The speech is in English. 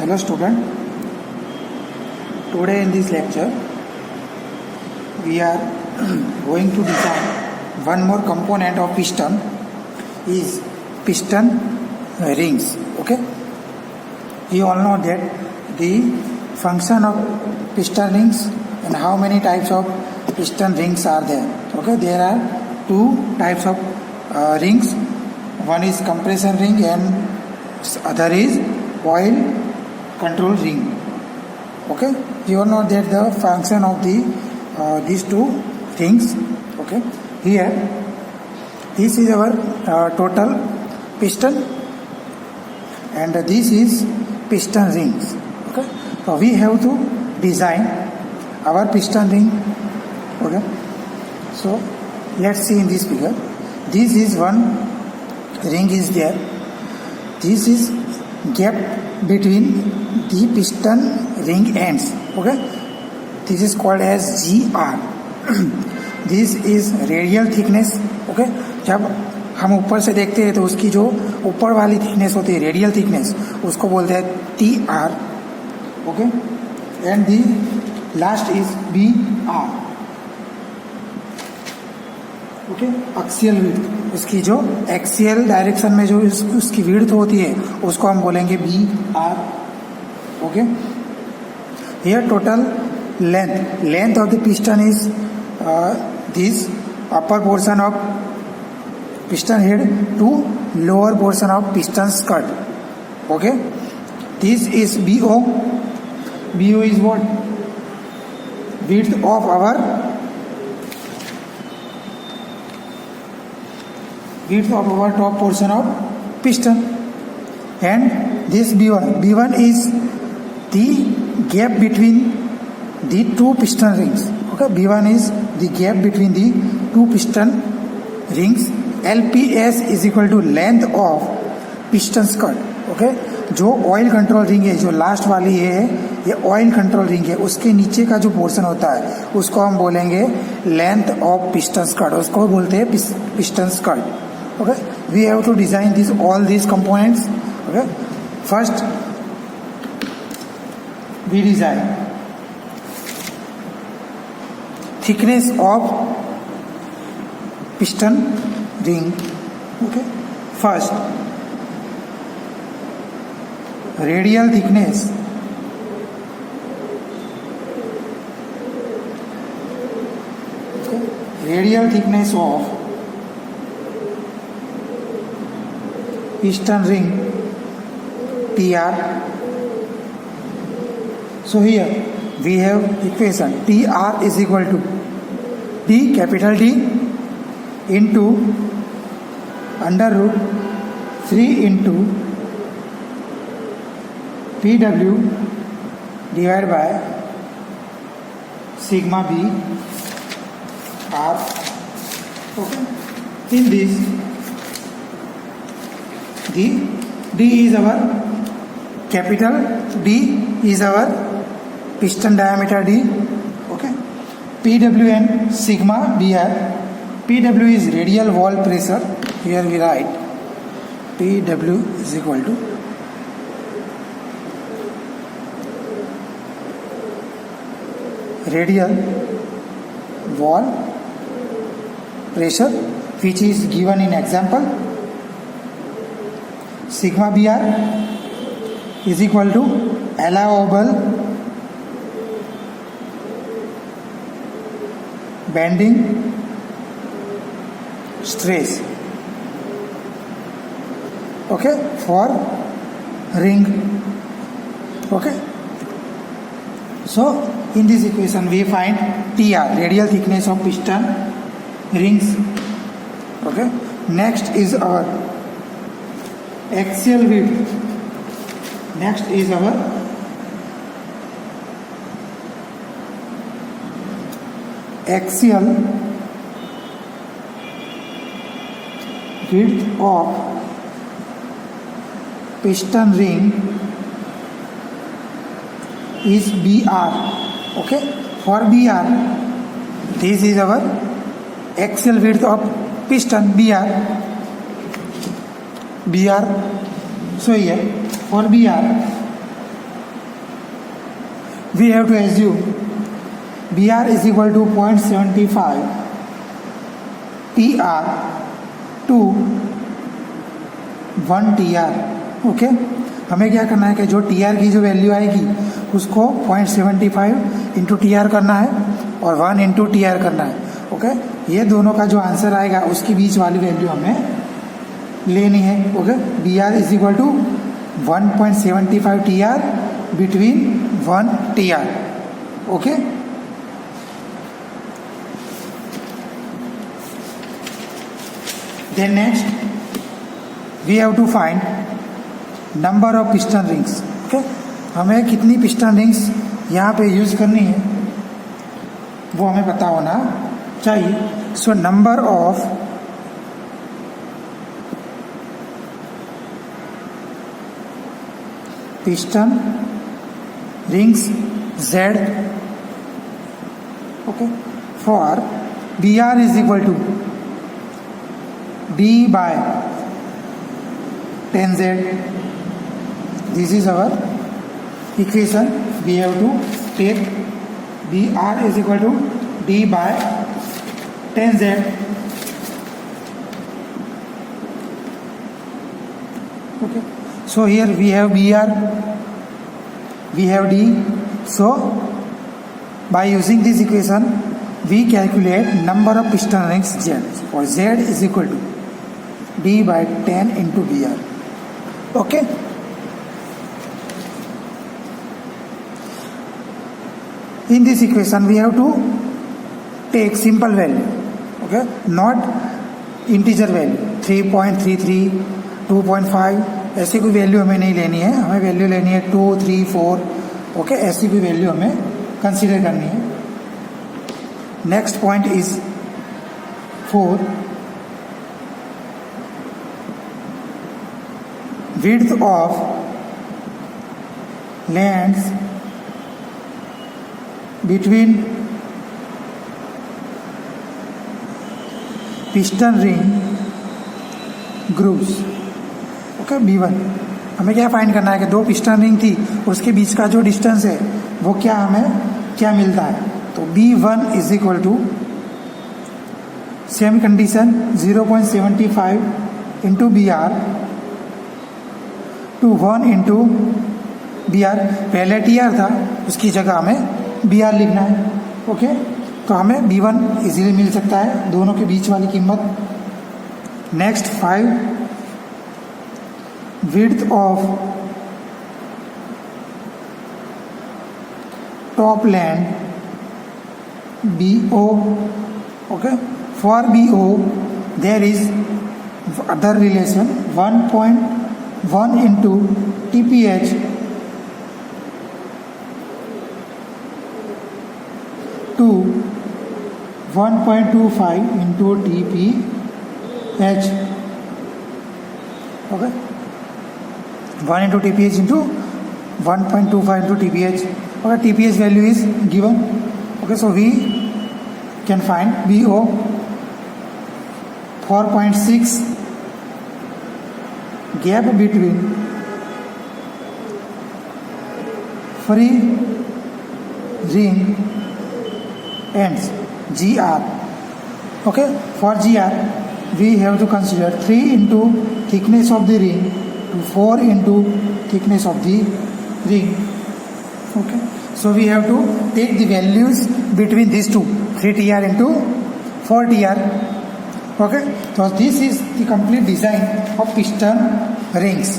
Hello student, today in this lecture we are going to design one more component of piston is piston rings. Okay, you all know that the function of piston rings and how many types of piston rings are there. Okay, there are two types of rings. One is compression ring and other is oil control ring. Okay, you all know that the function of the these two rings. Okay, here this is our total piston and this is piston rings. Okay, so we have to design our piston ring. Okay, so let's see in this figure. This is one ring is there. This is gap between the piston ring ends. Okay, this is called as GR. This is radial thickness. Okay, जब हम ऊपर से देखते हैं तो उसकी जो ऊपर वाली थिकनेस होती है रेडियल थिकनेस उसको बोलते हैं TR. Okay, and the last is BR. Okay, axial width, उसकी जो एक्सियल डायरेक्शन में जो उसकी विड्थ होती है उसको हम बोलेंगे BR. Okay, here total length of the piston is this upper portion of piston head to lower portion of piston skirt. Okay, this is BO. BO is what? Width of our top portion of piston. And this B1. B1 is the gap between the two piston rings. Okay, B1 is the gap between the two piston rings. LPS is equal to length of piston skirt. Okay, जो oil control ring है, जो last वाली है, ये oil control ring है, उसके नीचे का जो पोर्शन होता है उसको हम बोलेंगे लेंथ ऑफ पिस्टन स्कर्ट. उसको बोलते हैं piston skirt. Okay, we have to design this all this components. Okay, first we design thickness of piston ring. Okay, first radial thickness. Okay, radial thickness of piston ring TR. So here we have equation TR is equal to D, capital D, into under root 3 into PW divided by sigma B R. Okay, in this the D is our capital D is our piston diameter D. Okay, PW and sigma BR. PW is radial wall pressure. Here we write PW is equal to radial wall pressure, which is given in example. Sigma BR is equal to allowable bending stress. Okay, for ring. Okay, so in this equation we find TR, radial thickness of piston rings. Okay, next is our axial width. Next is our axial width of piston ring is BR. Okay, for BR this is our axial width of piston BR. So here for BR we have to assume Br is equal to 0.75 Tr to 1 Tr. Okay, हमें क्या करना है कि जो Tr की जो value आएगी उसको 0.75 इंटू Tr करना है और 1 इंटू Tr करना है. ओके, ये दोनों का जो आंसर आएगा उसकी बीच वाली वैल्यू हमें लेनी है. Okay, Br is equal to 1.75 Tr between 1 Tr. Okay, then next we have to find number of piston rings. Okay, हमें कितनी पिस्टन रिंग्स यहाँ पे यूज करनी है वो हमें पता होना चाहिए. So number of piston rings Z. Okay, for Br is equal to D by 10Z. This is our equation. We have to take Br is equal to D by 10Z. Okay, so here we have Br, we have D. So by using this equation we calculate number of piston rings Z, or Z is equal to D by 10 into Br. Okay, in this equation we have to take simple value. Okay, not integer value. 3.33, 2.5 ऐसी कोई value हमें नहीं लेनी है. हमें value लेनी है 2, 3, 4. Okay, ऐसी कोई वैल्यू हमें कंसीडर करनी है. Next point is 4. width of lengths between piston ring grooves. Okay, B1 हमें क्या फाइंड करना है कि दो पिस्टन रिंग थी उसके बीच का जो डिस्टेंस है वो क्या हमें क्या मिलता है. तो B1 is equal to same condition 0.75 into Br to 1 into Br. पहले Tr था, उसकी जगह हमें Br लिखना है. ओके, तो हमें B1 इजीली मिल सकता है, दोनों के बीच वाली कीमत. Next 5. width of top land BO. Okay, for BO there is other relation 1.1 into TPH to 1.25 into TPH. Okay, 1 into TPH into 1.25 into TPH. Okay, TPH value is given. Okay, so we can find BO 4.6 gap between free ring ends GR. Okay, for GR we have to consider 3 into thickness of the ring to 4 into thickness of the ring. Okay, so we have to take the values between these two, 3Tr into 4Tr. Okay, so this is the complete design of piston rings.